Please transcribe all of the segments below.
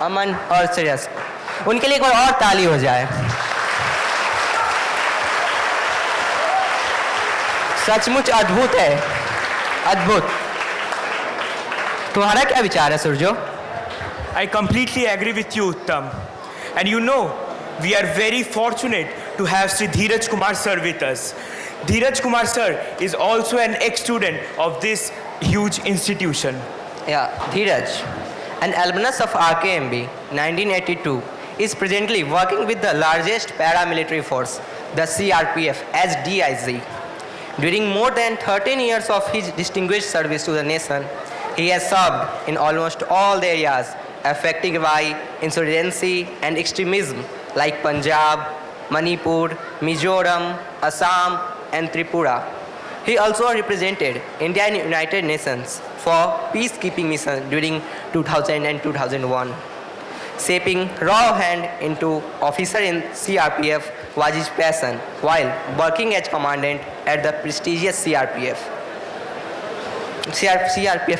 अमन और श्रेयस, उनके लिए एक बार और ताली हो जाए। सचमुच अद्भुत है, अद्भुत। तुम्हारा क्या विचार है सुरजो? I completely agree with you, Uttam. And you know, we are very fortunate to have Sri Dheeraj Kumar sir with us. Dheeraj Kumar sir is also an ex-student of this huge institution. Yeah, Dheeraj, an alumnus of RKMB 1982, is presently working with the largest paramilitary force, the CRPF, as DIG. During more than 13 years of his distinguished service to the nation, he has served in almost all the areas affected by insurgency and extremism like Punjab, Manipur, Mizoram, Assam, and Tripura. He also represented India in United Nations for peacekeeping missions during 2000 and 2001. Shaping raw hand into officer in CRPF was his passion while working as commandant at the prestigious CRPF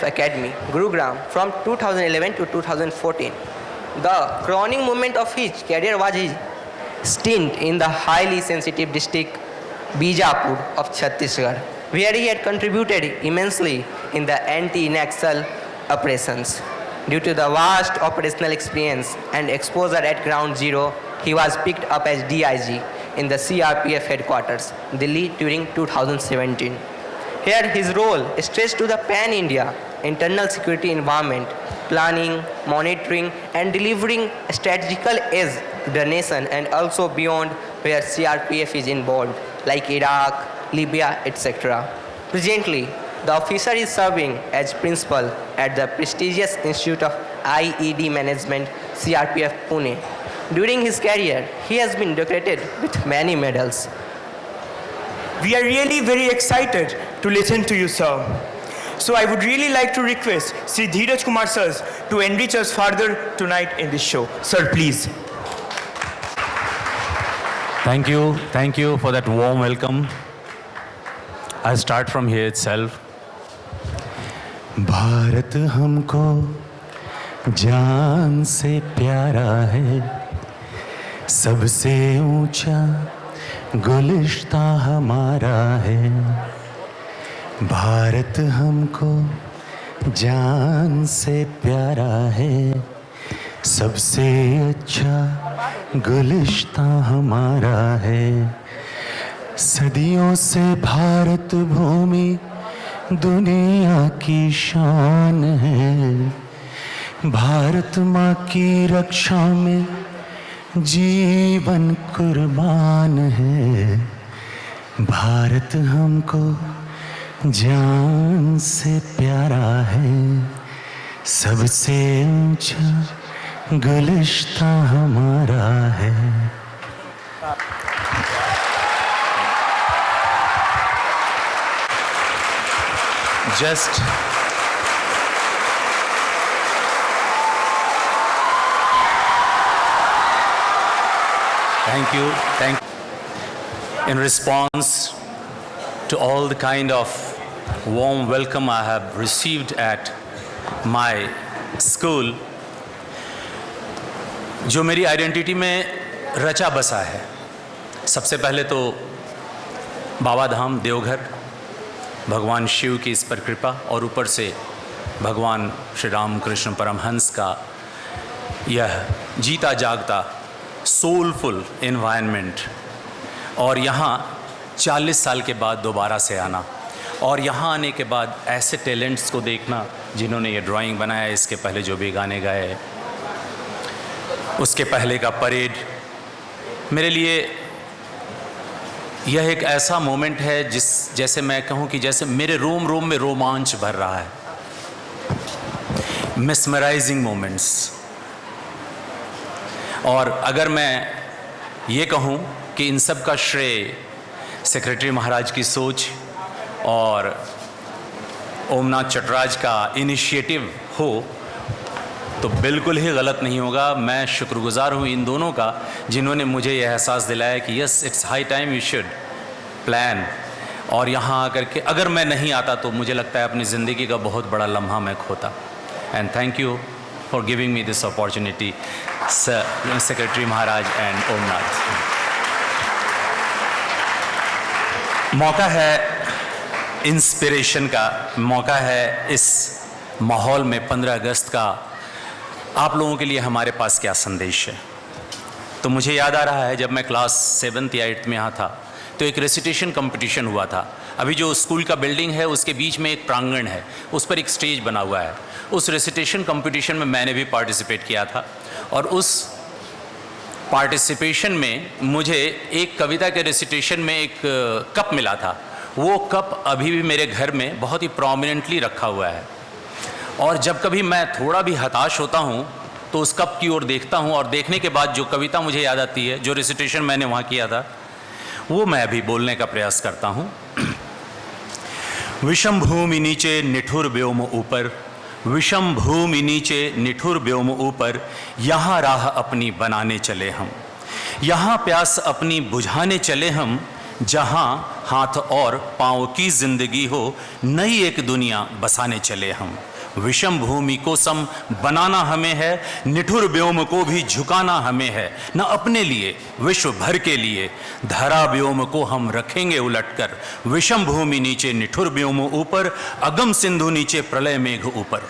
Academy, Gurugram, from 2011 to 2014. The crowning moment of his career was his stint in the highly sensitive district Bijapur of Chhattisgarh, where he had contributed immensely in the anti-Naxal operations. Due to the vast operational experience and exposure at ground zero, he was picked up as DIG in the CRPF headquarters, Delhi, during 2017. Here, his role stretched to the pan-India internal security environment, planning, monitoring, and delivering strategical aid to the nation, and also beyond where CRPF is involved, like Iraq, Libya, etc. Presently, the officer is serving as principal at the prestigious Institute of IED Management, CRPF Pune. During his career, he has been decorated with many medals. We are really very excited to listen to you, sir. So I would really like to request Sri Dheeraj Kumar sir to enrich us further tonight in this show. Sir, please. Thank you for that warm welcome. I'll start from here itself. Bharat हमको जान से प्यारा है, सबसे ऊंचा गुलिश्ता हमारा है। भारत हमको जान से प्यारा है, सबसे अच्छा गुलिश्ता हमारा है। सदियों से भारत भूमि दुनिया की शान है, भारत माँ की रक्षा में जीवन कुर्बान है। भारत हमको जान से प्यारा है, सबसे ऊंचा गुलिश्ता हमारा है। Just thank you. In response to all the kind of warm welcome I have received at my school, जो मेरी आइडेंटिटी में रचा बसा है, सबसे पहले तो बाबा धाम देवघर, भगवान शिव की इस पर कृपा, और ऊपर से भगवान श्री राम कृष्ण परमहंस का यह जीता जागता सोलफुल एनवायरनमेंट, और यहाँ 40 साल के बाद दोबारा से आना, और यहाँ आने के बाद ऐसे टैलेंट्स को देखना जिन्होंने ये ड्राइंग बनाया, इसके पहले जो भी गाने गाए, उसके पहले का परेड, मेरे लिए यह एक ऐसा मोमेंट है जैसे मैं कहूँ कि जैसे मेरे रोम रोम में रोमांच भर रहा है। Mesmerising moments. और अगर मैं ये कहूँ कि इन सब का श्रेय सेक्रेटरी महाराज की सोच और ओमनाथ चटराज का इनिशिएटिव हो तो बिल्कुल ही गलत नहीं होगा। मैं शुक्रगुजार हूँ इन दोनों का, जिन्होंने मुझे यह एहसास दिलाया कि yes, it's high time we should plan. और यहाँ आकर के अगर मैं नहीं आता तो मुझे लगता है अपनी ज़िंदगी का बहुत बड़ा लम्हा मैं खोता। And thank you for giving me this opportunity, Sir, Secretary Maharaj and Omnath. मौका है इंस्पिरेशन का, मौका है इस माहौल में 15 अगस्त का आप लोगों के लिए हमारे पास क्या संदेश है। तो मुझे याद आ रहा है जब मैं क्लास 7th या 8th में यहाँ था तो एक रेसिटेशन कंपटीशन हुआ था। अभी जो स्कूल का बिल्डिंग है उसके बीच में एक प्रांगण है, उस पर एक स्टेज बना हुआ है। उस रेसिटेशन कंपटीशन में मैंने भी पार्टिसिपेट किया था और उस पार्टिसिपेशन में मुझे एक कविता के रेसिटेशन में एक कप मिला था। वो कप अभी भी मेरे घर में बहुत ही प्रोमिनेंटली रखा हुआ है और जब कभी मैं थोड़ा भी हताश होता हूँ तो उस कप की ओर देखता हूँ और देखने के बाद जो कविता मुझे याद आती है, जो रेसिटेशन मैंने वहाँ किया था, वो मैं अभी बोलने का प्रयास करता हूँ। विषम भूमि नीचे निठुर व्योम ऊपर, विषम भूमि नीचे निठुर व्योम ऊपर, यहाँ राह अपनी बनाने चले हम, यहाँ प्यास अपनी बुझाने चले हम, जहाँ हाथ और पाँव की जिंदगी हो नई एक दुनिया बसाने चले हम। विषम भूमि को सम बनाना हमें है, निठुर व्योम को भी झुकाना हमें है, न अपने लिए विश्व भर के लिए धरा व्योम को हम रखेंगे उलटकर। विषम भूमि नीचे निठुर व्योम ऊपर, अगम सिंधु नीचे प्रलय मेघ ऊपर।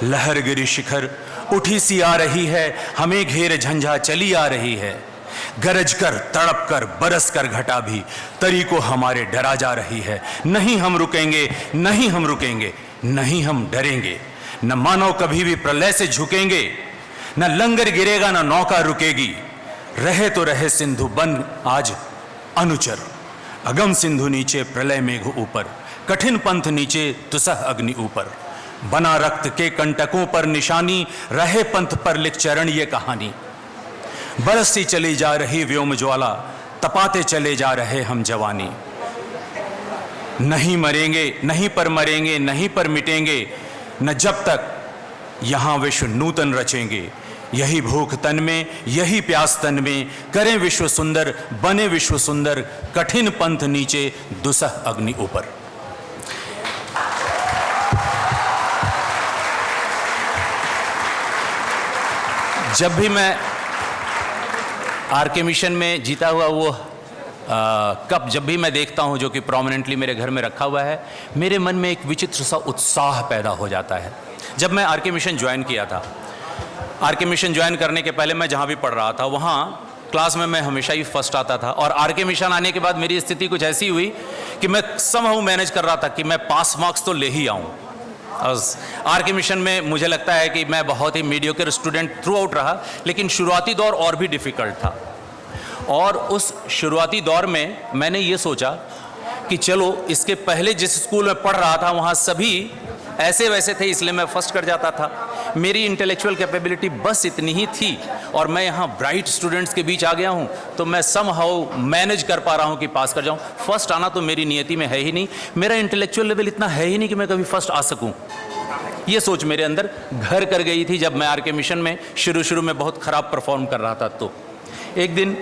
लहर गिरी शिखर उठी सी आ रही है, हमें घेर झंझा चली आ रही है, गरज कर तड़प कर बरस कर घटा भी तरी को हमारे डरा जा रही है। नहीं हम रुकेंगे, नहीं हम रुकेंगे, नहीं हम डरेंगे, न मानव कभी भी प्रलय से झुकेंगे, न लंगर गिरेगा न नौका रुकेगी। रहे तो रहे सिंधु बन आज अनुचर, अगम सिंधु नीचे प्रलय मेघ ऊपर, कठिन पंथ नीचे तुसह अग्नि ऊपर। बना रक्त के कंटकों पर निशानी, रहे पंथ पर लिख चरण ये कहानी। बरसती चली जा रही व्योम ज्वाला, तपाते चले जा रहे हम जवानी। नहीं मरेंगे, नहीं पर मरेंगे, नहीं पर मिटेंगे, न जब तक यहाँ विश्व नूतन रचेंगे। यही भूख तन में, यही प्यास तन में, करें विश्व सुंदर, बने विश्व सुंदर, कठिन पंथ नीचे दुसह अग्नि ऊपर। जब भी मैं आरके मिशन में जीता हुआ वो कप जब भी मैं देखता हूँ जो कि प्रोमिनेंटली मेरे घर में रखा हुआ है, मेरे मन में एक विचित्र सा उत्साह पैदा हो जाता है। जब मैं आरके मिशन ज्वाइन किया था, आरके मिशन ज्वाइन करने के पहले मैं जहाँ भी पढ़ रहा था वहाँ क्लास में मैं हमेशा ही फर्स्ट आता था और आरके मिशन आने के बाद मेरी स्थिति कुछ ऐसी हुई कि मैं समहाउ मैनेज कर रहा था कि मैं पास मार्क्स तो ले ही आऊँ। आरके मिशन में मुझे लगता है कि मैं बहुत ही मीडियोकर स्टूडेंट थ्रू आउट रहा, लेकिन शुरुआती दौर और भी डिफ़िकल्ट था। और उस शुरुआती दौर में मैंने ये सोचा कि चलो इसके पहले जिस स्कूल में पढ़ रहा था वहाँ सभी ऐसे वैसे थे, इसलिए मैं फर्स्ट कर जाता था। मेरी इंटेलेक्चुअल कैपेबिलिटी बस इतनी ही थी और मैं यहाँ ब्राइट स्टूडेंट्स के बीच आ गया हूँ, तो मैं समहाउ मैनेज कर पा रहा हूँ कि पास कर जाऊँ। फर्स्ट आना तो मेरी नियति में है ही नहीं, मेरा इंटेलेक्चुअल लेवल इतना है ही नहीं कि मैं कभी फर्स्ट आ सकूँ। ये सोच मेरे अंदर घर कर गई थी जब मैं आरके मिशन में शुरू में बहुत ख़राब परफॉर्म कर रहा था। तो एक दिन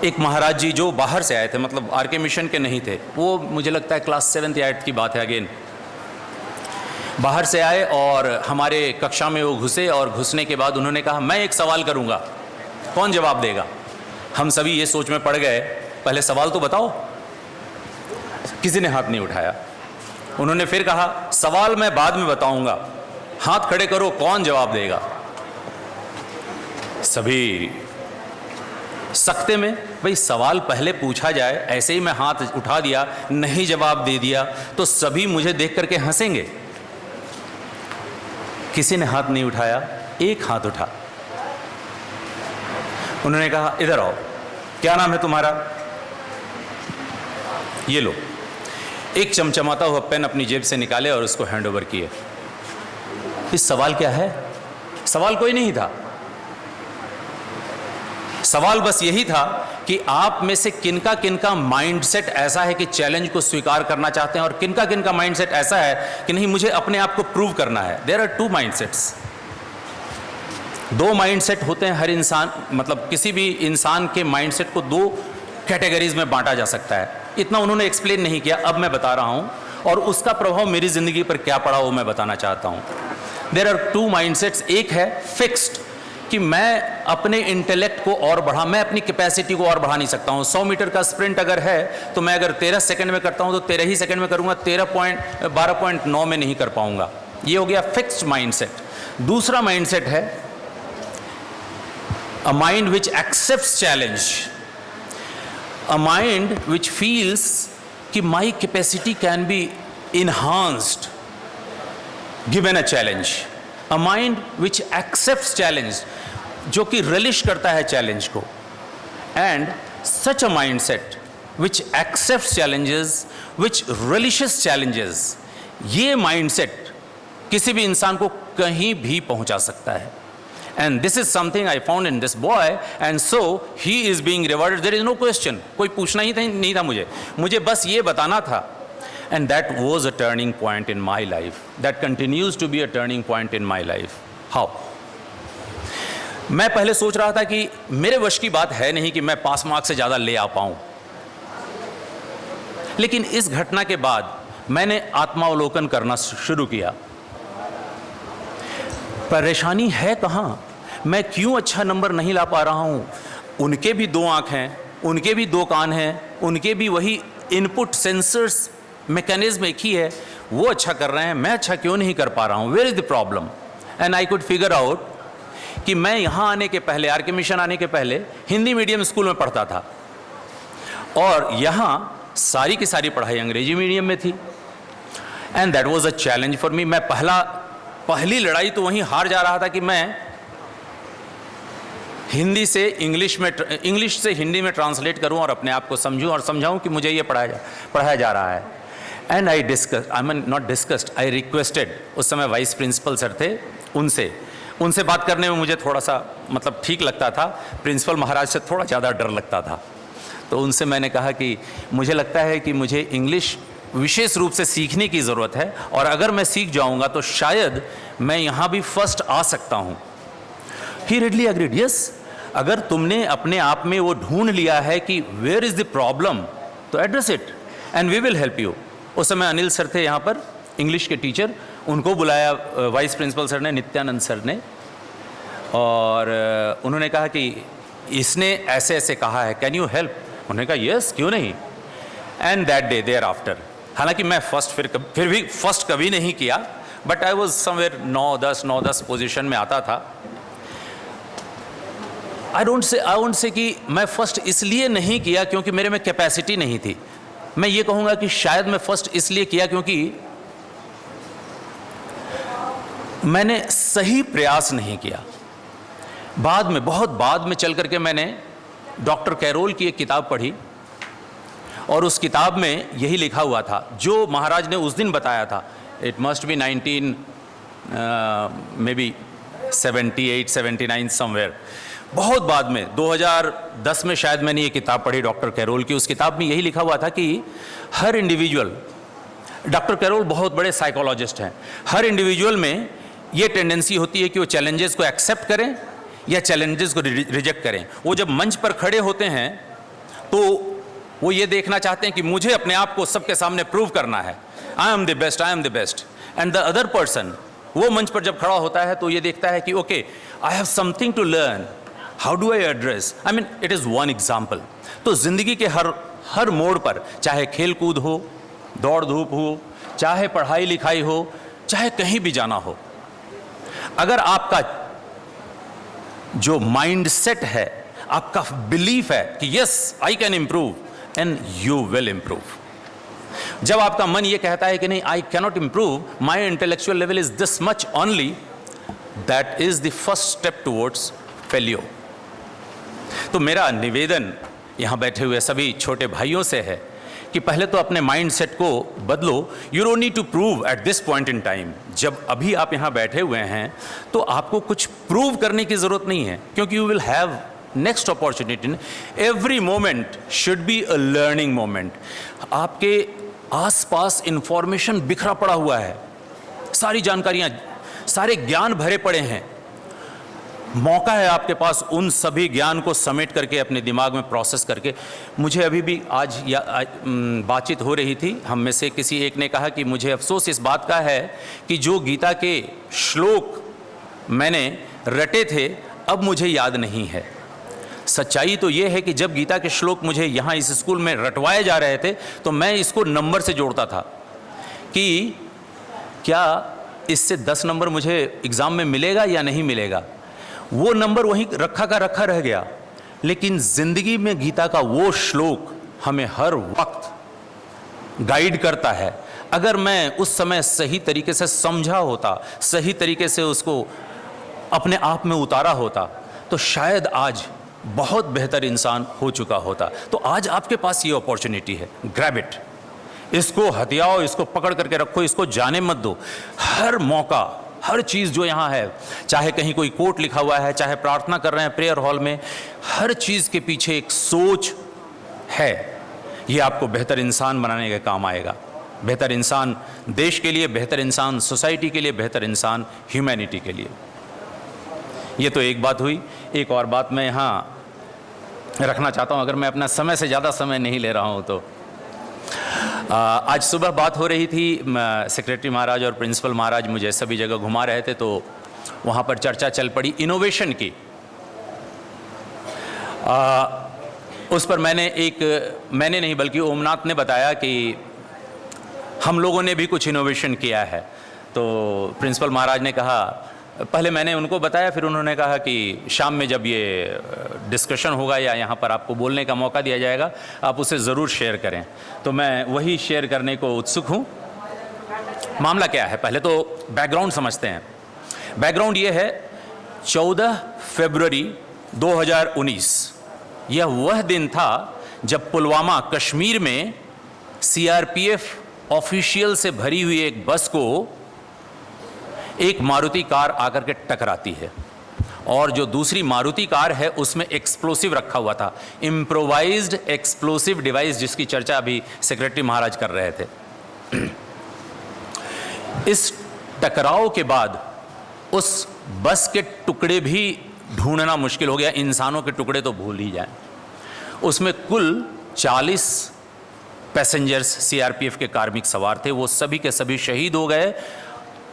एक महाराज जी जो बाहर से आए थे, मतलब आरके मिशन के नहीं थे, वो मुझे लगता है क्लास 7th या 8th की बात है, अगेन बाहर से आए और हमारे कक्षा में वो घुसे और घुसने के बाद उन्होंने कहा मैं एक सवाल करूंगा, कौन जवाब देगा। हम सभी ये सोच में पड़ गए, पहले सवाल तो बताओ। किसी ने हाथ नहीं उठाया। उन्होंने फिर कहा सवाल मैं बाद में बताऊंगा, हाथ खड़े करो, कौन जवाब देगा। सभी सकते में, भाई सवाल पहले पूछा जाए, ऐसे ही मैं हाथ उठा दिया, नहीं जवाब दे दिया तो सभी मुझे देख करके हंसेंगे। किसी ने हाथ नहीं उठाया, एक हाथ उठा। उन्होंने कहा इधर आओ, क्या नाम है तुम्हारा? ये लो। एक चमचमाता हुआ पेन अपनी जेब से निकाले और उसको हैंड ओवर किए। इस सवाल क्या है? सवाल कोई नहीं था, सवाल बस यही था कि आप में से किनका किनका माइंडसेट ऐसा है कि चैलेंज को स्वीकार करना चाहते हैं और किनका किनका माइंडसेट ऐसा है कि नहीं, मुझे अपने आप को प्रूव करना है। देयर आर टू माइंडसेट्स, दो माइंडसेट होते हैं हर इंसान, मतलब किसी भी इंसान के माइंडसेट को दो कैटेगरीज में बांटा जा सकता है। इतना उन्होंने एक्सप्लेन नहीं किया, अब मैं बता रहा हूं और उसका प्रभाव मेरी जिंदगी पर क्या पड़ा वो मैं बताना चाहता हूं। There are two mindsets. एक है फिक्स्ड कि मैं अपने इंटेलेक्ट को और बढ़ा, मैं अपनी कैपेसिटी को और बढ़ा नहीं सकता हूँ। 100 मीटर का स्प्रिंट अगर है तो मैं अगर 13 सेकंड में करता हूँ तो 13 ही सेकंड में करूँगा, 12.9 में नहीं कर पाऊँगा। ये हो गया फिक्स्ड माइंडसेट। दूसरा माइंडसेट है a mind which accepts challenge, a mind which feels कि my capacity can be enhanced given a challenge. A mind which accepts challenge, जो कि रिलिश करता है चैलेंज को। And such a mind set which accepts challenges, which relishes challenges, ये mind set किसी भी इंसान को कहीं भी पहुंचा सकता है। And this is something I found in this boy, and so he is being rewarded. There is no question, कोई पूछना ही नहीं था मुझे बस ये बताना था। And that was a turning point in my life. That continues to be a turning point in my life. How? मैं पहले सोच रहा था कि मेरे वश की बात है नहीं कि मैं पास मार्क्स से ज़्यादा ले आ पाऊं, लेकिन इस घटना के बाद मैंने आत्मावलोकन करना शुरू किया। परेशानी है कहाँ, मैं क्यों अच्छा नंबर नहीं ला पा रहा हूँ? उनके भी 2 आँख हैं, उनके भी 2 कान हैं, उनके भी वही इनपुट सेंसर्स मैकेनिज्म एक ही है, वो अच्छा कर रहे हैं, मैं अच्छा क्यों नहीं कर पा रहा हूँ? Where is the problem? And I could figure out कि मैं यहाँ आने के पहले, आर के मिशन आने के पहले हिंदी मीडियम स्कूल में पढ़ता था, और यहाँ सारी की सारी पढ़ाई अंग्रेजी मीडियम में थी। And that was a challenge for me. मैं पहली लड़ाई तो वहीं हार जा रहा था कि मैं हिंदी से इंग्लिश में, इंग्लिश से हिंदी में ट्रांसलेट करूं और अपने आप को समझूं और समझाऊं कि मुझे ये पढ़ाया जा रहा है। And I discuss, I mean not discussed, I requested, उस समय वाइस प्रिंसिपल सर थे, उनसे बात करने में मुझे थोड़ा सा मतलब ठीक लगता था, प्रिंसिपल महाराज से थोड़ा ज़्यादा डर लगता था। तो उनसे मैंने कहा कि मुझे लगता है कि मुझे इंग्लिश विशेष रूप से सीखने की ज़रूरत है, और अगर मैं सीख जाऊंगा तो शायद मैं यहाँ भी फर्स्ट आ सकता हूँ। ही रेडली एग्रीड, यस, अगर तुमने अपने आप में वो ढूंढ लिया है कि वेयर इज़ द प्रॉब्लम, तो address it and we will help you. उस समय अनिल सर थे यहाँ पर, इंग्लिश के टीचर, उनको बुलाया वाइस प्रिंसिपल सर ने, नित्यानंद सर ने, और उन्होंने कहा कि इसने ऐसे ऐसे कहा है, कैन यू हेल्प? उन्होंने कहा यस, क्यों नहीं। And that day thereafter, हालांकि मैं फिर भी फर्स्ट कभी नहीं किया, but I was somewhere 9-10 position में आता था। आई वोंट से कि मैं फर्स्ट इसलिए नहीं किया क्योंकि मेरे में कैपेसिटी नहीं थी। मैं ये कहूँगा कि शायद मैं फर्स्ट इसलिए किया क्योंकि मैंने सही प्रयास नहीं किया। बहुत बाद में चल करके मैंने डॉक्टर कैरोल की एक किताब पढ़ी, और उस किताब में यही लिखा हुआ था जो महाराज ने उस दिन बताया था। इट मस्ट बी 1978-79 समवेयर, बहुत बाद में 2010 में शायद मैंने ये किताब पढ़ी डॉक्टर कैरोल की। उस किताब में यही लिखा हुआ था कि हर इंडिविजुअल, डॉक्टर कैरोल बहुत बड़े साइकोलॉजिस्ट हैं, हर इंडिविजुअल में ये टेंडेंसी होती है कि वो चैलेंजेस को एक्सेप्ट करें या चैलेंजेस को रिजेक्ट करें। वो जब मंच पर खड़े होते हैं तो वो ये देखना चाहते हैं कि मुझे अपने आप को सबके सामने प्रूव करना है, I am the best, I am the best. And the other person, वो मंच पर जब खड़ा होता है तो ये देखता है कि okay, I have something to learn, how do I address, I mean it is one example. तो जिंदगी के हर मोड़ पर, चाहे खेल कूद हो, दौड़ धूप हो, चाहे पढ़ाई लिखाई हो, चाहे कहीं भी जाना हो, अगर आपका जो माइंड सेट है, आपका बिलीफ है कि yes I can improve, and you will improve. जब आपका मन ये कहता है कि नहीं, I cannot improve, my intellectual level is this much only, that is the first step towards failure. तो मेरा निवेदन यहाँ बैठे हुए सभी छोटे भाइयों से है कि पहले तो अपने माइंड सेट को बदलो। You don't need to prove at this point in time. जब अभी आप यहाँ बैठे हुए हैं तो आपको कुछ प्रूव करने की ज़रूरत नहीं है, क्योंकि you will have next opportunity. Every moment should be a learning moment. आपके आसपास इंफॉर्मेशन बिखरा पड़ा हुआ है, सारी जानकारियाँ, सारे ज्ञान भरे पड़े हैं। मौका है आपके पास उन सभी ज्ञान को समेट करके अपने दिमाग में प्रोसेस करके। मुझे अभी भी आज बातचीत हो रही थी, हम में से किसी एक ने कहा कि मुझे अफसोस इस बात का है कि जो गीता के श्लोक मैंने रटे थे अब मुझे याद नहीं है। सच्चाई तो ये है कि जब गीता के श्लोक मुझे यहाँ इस स्कूल में रटवाए जा रहे थे तो मैं इसको नंबर से जोड़ता था कि क्या इससे 10 नंबर मुझे एग्ज़ाम में मिलेगा या नहीं मिलेगा। वो नंबर वहीं रखा का रखा रह गया, लेकिन ज़िंदगी में गीता का वो श्लोक हमें हर वक्त गाइड करता है। अगर मैं उस समय सही तरीके से समझा होता, सही तरीके से उसको अपने आप में उतारा होता, तो शायद आज बहुत बेहतर इंसान हो चुका होता। तो आज आपके पास ये अपॉर्चुनिटी है, ग्रैब इट, इसको हथियाओ, इसको पकड़ करके रखो, इसको जाने मत दो। हर मौका, हर चीज़ जो यहाँ है, चाहे कहीं कोई कोट लिखा हुआ है, चाहे प्रार्थना कर रहे हैं प्रेयर हॉल में, हर चीज़ के पीछे एक सोच है। ये आपको बेहतर इंसान बनाने के काम आएगा। बेहतर इंसान देश के लिए, बेहतर इंसान सोसाइटी के लिए, बेहतर इंसान ह्यूमैनिटी के लिए। ये तो एक बात हुई। एक और बात मैं यहाँ रखना चाहता हूँ, अगर मैं अपना समय से ज़्यादा समय नहीं ले रहा हूँ तो। आज सुबह बात हो रही थी, सेक्रेटरी महाराज और प्रिंसिपल महाराज मुझे सभी जगह घुमा रहे थे, तो वहाँ पर चर्चा चल पड़ी इनोवेशन की। उस पर मैंने नहीं बल्कि ओमनाथ ने बताया कि हम लोगों ने भी कुछ इनोवेशन किया है। तो प्रिंसिपल महाराज ने कहा, पहले मैंने उनको बताया, फिर उन्होंने कहा कि शाम में जब ये डिस्कशन होगा या यहाँ पर आपको बोलने का मौका दिया जाएगा, आप उसे ज़रूर शेयर करें। तो मैं वही शेयर करने को उत्सुक हूँ। मामला क्या है, पहले तो बैकग्राउंड समझते हैं। बैकग्राउंड ये है, 14 फरवरी 2019 यह वह दिन था जब पुलवामा कश्मीर में सीआरपीएफ ऑफिशियल से भरी हुई एक बस को एक मारुति कार आकर के टकराती है, और जो दूसरी मारुति कार है उसमें एक्सप्लोसिव रखा हुआ था, इम्प्रोवाइज्ड एक्सप्लोसिव डिवाइस, जिसकी चर्चा अभी सेक्रेटरी महाराज कर रहे थे। इस टकराव के बाद उस बस के टुकड़े भी ढूंढना मुश्किल हो गया, इंसानों के टुकड़े तो भूल ही जाएं। उसमें कुल 40 पैसेंजर्स सीआरपीएफ के कार्मिक सवार थे, वो सभी के सभी शहीद हो गए।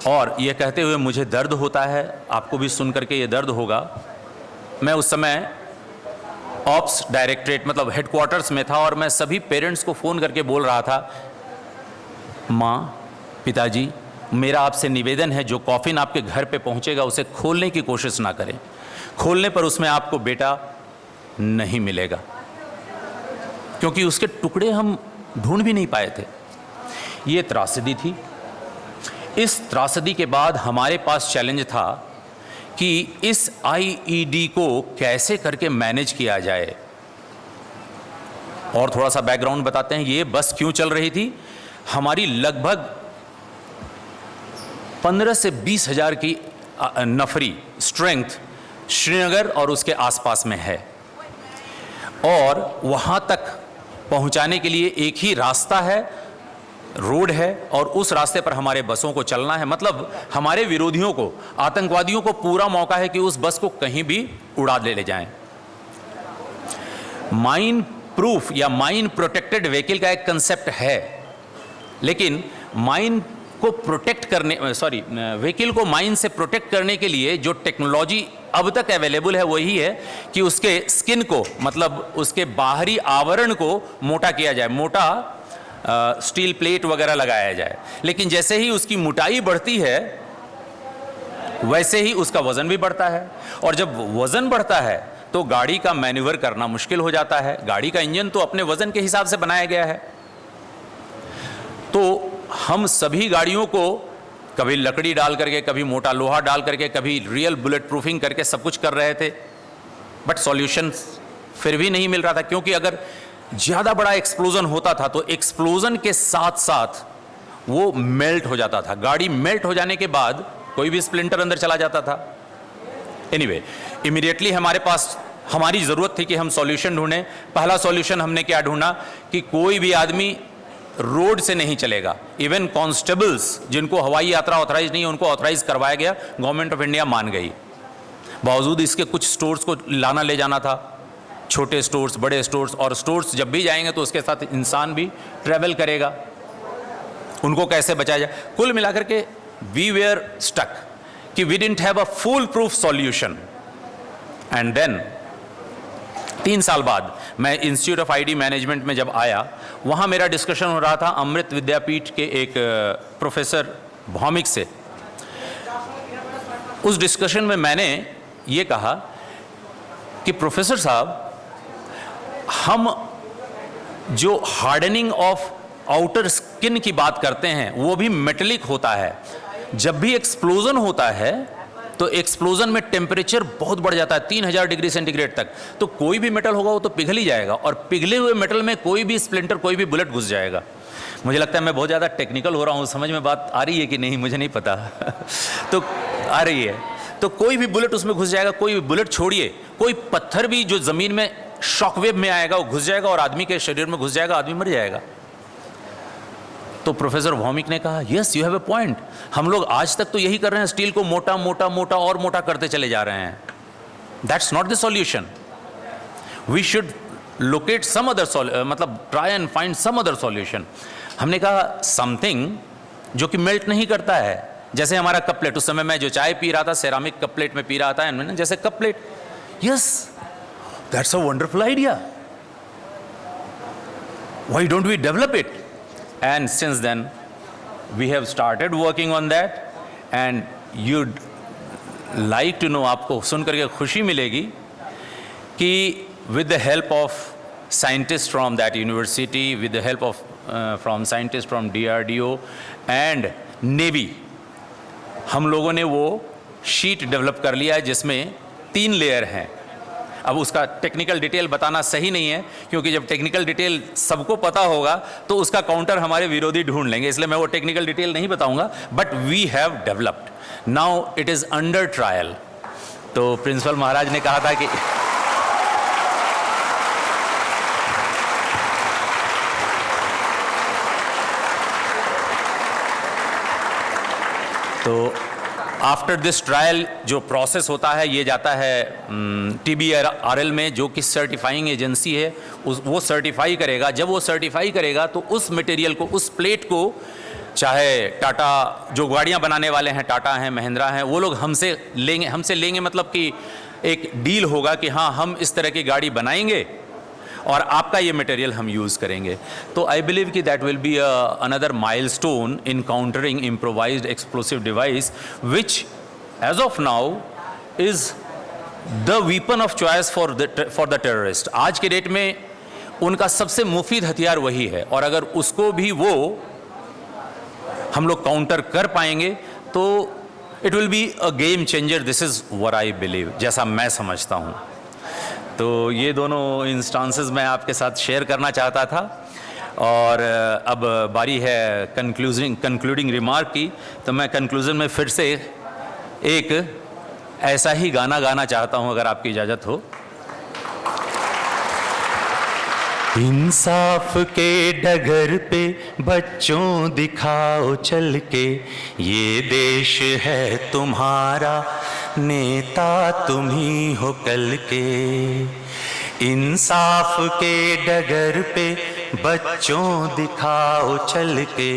और ये कहते हुए मुझे दर्द होता है, आपको भी सुन करके ये दर्द होगा, मैं उस समय ऑप्स डायरेक्टरेट मतलब हेडक्वार्टर्स में था, और मैं सभी पेरेंट्स को फ़ोन करके बोल रहा था, माँ, पिताजी, मेरा आपसे निवेदन है, जो कॉफिन आपके घर पे पहुँचेगा उसे खोलने की कोशिश ना करें। खोलने पर उसमें आपको बेटा नहीं मिलेगा, क्योंकि उसके टुकड़े हम ढूंढ भी नहीं पाए थे। ये त्रासदी थी। इस त्रासदी के बाद हमारे पास चैलेंज था कि इस आईईडी को कैसे करके मैनेज किया जाए। और थोड़ा सा बैकग्राउंड बताते हैं, ये बस क्यों चल रही थी। हमारी लगभग 15 से 20 हज़ार की नफरी स्ट्रेंथ श्रीनगर और उसके आसपास में है, और वहाँ तक पहुँचाने के लिए एक ही रास्ता है, रोड है, और उस रास्ते पर हमारे बसों को चलना है। मतलब हमारे विरोधियों को, आतंकवादियों को पूरा मौका है कि उस बस को कहीं भी उड़ा ले जाएं। माइन प्रूफ या माइन प्रोटेक्टेड व्हीकल का एक कंसेप्ट है, लेकिन माइन को प्रोटेक्ट करने व्हीकल को माइन से प्रोटेक्ट करने के लिए जो टेक्नोलॉजी अब तक अवेलेबल है वही है कि उसके स्किन को, मतलब उसके बाहरी आवरण को मोटा किया जाए, मोटा स्टील प्लेट वगैरह लगाया जाए। लेकिन जैसे ही उसकी मोटाई बढ़ती है वैसे ही उसका वजन भी बढ़ता है, और जब वजन बढ़ता है तो गाड़ी का मैन्यूवर करना मुश्किल हो जाता है। गाड़ी का इंजन तो अपने वजन के हिसाब से बनाया गया है। तो हम सभी गाड़ियों को कभी लकड़ी डाल करके, कभी मोटा लोहा डाल करके, कभी रियल बुलेट प्रूफिंग करके सब कुछ कर रहे थे, बट सॉल्यूशन फिर भी नहीं मिल रहा था। क्योंकि अगर ज़्यादा बड़ा एक्सप्लोजन होता था तो एक्सप्लोजन के साथ साथ वो मेल्ट हो जाता था। गाड़ी मेल्ट हो जाने के बाद कोई भी स्प्लिंटर अंदर चला जाता था। एनीवे, इमीडिएटली हमारे पास हमारी ज़रूरत थी कि हम सॉल्यूशन ढूंढें। पहला सॉल्यूशन हमने क्या ढूंढा कि कोई भी आदमी रोड से नहीं चलेगा। इवन कॉन्स्टेबल्स जिनको हवाई यात्रा ऑथराइज नहीं है उनको ऑथराइज करवाया गया, गवर्नमेंट ऑफ इंडिया मान गई। बावजूद इसके कुछ स्टोर्स को लाना ले जाना था, छोटे स्टोर्स, बड़े स्टोर्स, और स्टोर्स जब भी जाएंगे तो उसके साथ इंसान भी ट्रैवल करेगा, उनको कैसे बचाया जाए। कुल मिलाकर के वी वेयर स्टक कि we didn't have a foolproof solution. And then 3 साल बाद मैं इंस्टीट्यूट ऑफ आईडी मैनेजमेंट में जब आया, वहाँ मेरा डिस्कशन हो रहा था अमृत विद्यापीठ के एक प्रोफेसर भौमिक से। उस डिस्कशन में मैंने ये कहा कि प्रोफेसर साहब, हम जो हार्डनिंग ऑफ आउटर स्किन की बात करते हैं वो भी मेटेलिक होता है। जब भी एक्सप्लोजन होता है तो एक्सप्लोजन में टेम्परेचर बहुत बढ़ जाता है 3000 डिग्री सेंटीग्रेड तक, तो कोई भी मेटल होगा वो तो पिघल ही जाएगा, और पिघले हुए मेटल में कोई भी स्प्लिंटर, कोई भी बुलेट घुस जाएगा। मुझे लगता है मैं बहुत ज़्यादा टेक्निकल हो रहा हूँ, समझ में बात आ रही है कि नहीं मुझे नहीं पता तो आ रही है। तो कोई भी बुलेट उसमें घुस जाएगा, कोई भी बुलेट छोड़िए, कोई पत्थर भी जो ज़मीन में शॉकवेव में आएगा वो घुस जाएगा और आदमी के शरीर में घुस जाएगा, आदमी मर जाएगा। तो प्रोफेसर भौमिक ने कहा yes you have a point, हम लोग आज तक तो यही कर रहे हैं, स्टील को मोटा मोटा मोटा और मोटा करते चले जा रहे हैं। That's not the solution, we should locate some other, मतलब try and find some other solution. हमने कहा समथिंग जो कि मेल्ट नहीं करता है, जैसे हमारा कप प्लेट, उस समय मैं जो चाय पी रहा था सेरामिक कप प्लेट में पी रहा था, जैसे cup plate, yes that's a wonderful idea, why don't we develop it. And since then, we have started working on that, and you'd like to know, आपको सुन करके खुशी मिलेगी कि with the help of scientists from that university, with the help of from scientists from DRDO and Navy, हम लोगों ने वो sheet develop कर लिया है जिसमें 3 लेयर हैं। अब उसका टेक्निकल डिटेल बताना सही नहीं है, क्योंकि जब टेक्निकल डिटेल सबको पता होगा तो उसका काउंटर हमारे विरोधी ढूंढ लेंगे, इसलिए मैं वो टेक्निकल डिटेल नहीं बताऊंगा। But we have developed, now it is under trial. तो प्रिंसिपल महाराज ने कहा था कि तो आफ्टर दिस ट्रायल जो प्रोसेस होता है ये जाता है TBRL में, जो कि सर्टिफाइंग एजेंसी है, वो सर्टिफाई करेगा। जब वो सर्टिफाई करेगा तो उस मटेरियल को, उस प्लेट को, चाहे टाटा जो गाड़ियाँ बनाने वाले हैं, टाटा हैं, महिंद्रा हैं, वो लोग हमसे लेंगे मतलब कि एक डील होगा कि हाँ हम इस तरह की गाड़ी बनाएंगे और आपका ये मटेरियल हम यूज़ करेंगे। तो आई बिलीव कि that will be another milestone in countering improvised explosive device which as of now is the weapon of choice for the terrorist. आज के डेट में उनका सबसे मुफीद हथियार वही है, और अगर उसको भी वो हम लोग काउंटर कर पाएंगे तो it will be a game changer. This is what I believe, जैसा मैं समझता हूँ। तो ये दोनों इंस्टांसेस मैं आपके साथ शेयर करना चाहता था। और अब बारी है कंक्लूडिंग रिमार्क की। तो मैं कंक्लूजन में फिर से एक ऐसा ही गाना गाना चाहता हूँ, अगर आपकी इजाज़त हो। इंसाफ के डगर पे बच्चों दिखाओ चल के, ये देश है तुम्हारा, नेता तुम ही हो कल के। इंसाफ के डगर पे बच्चों दिखाओ चल के,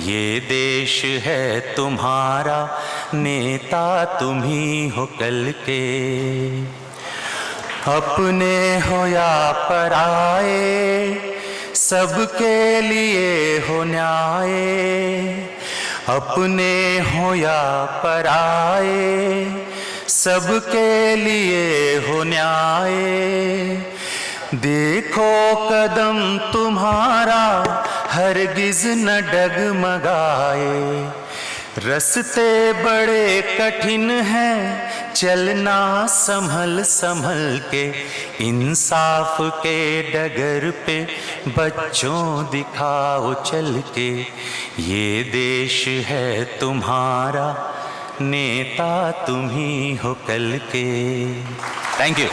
ये देश है तुम्हारा, नेता तुम ही हो कल के। अपने हो या पराए, सबके लिए हो न्याय। अपने हो या पराए, सबके लिए हो न्याय। देखो कदम तुम्हारा हरगिज न डगमगाए। रास्ते बड़े कठिन हैं, चलना संभल संभल के। इंसाफ के डगर पे बच्चों दिखाओ चल के, ये देश है तुम्हारा, नेता तुम ही हो कल के। Thank you.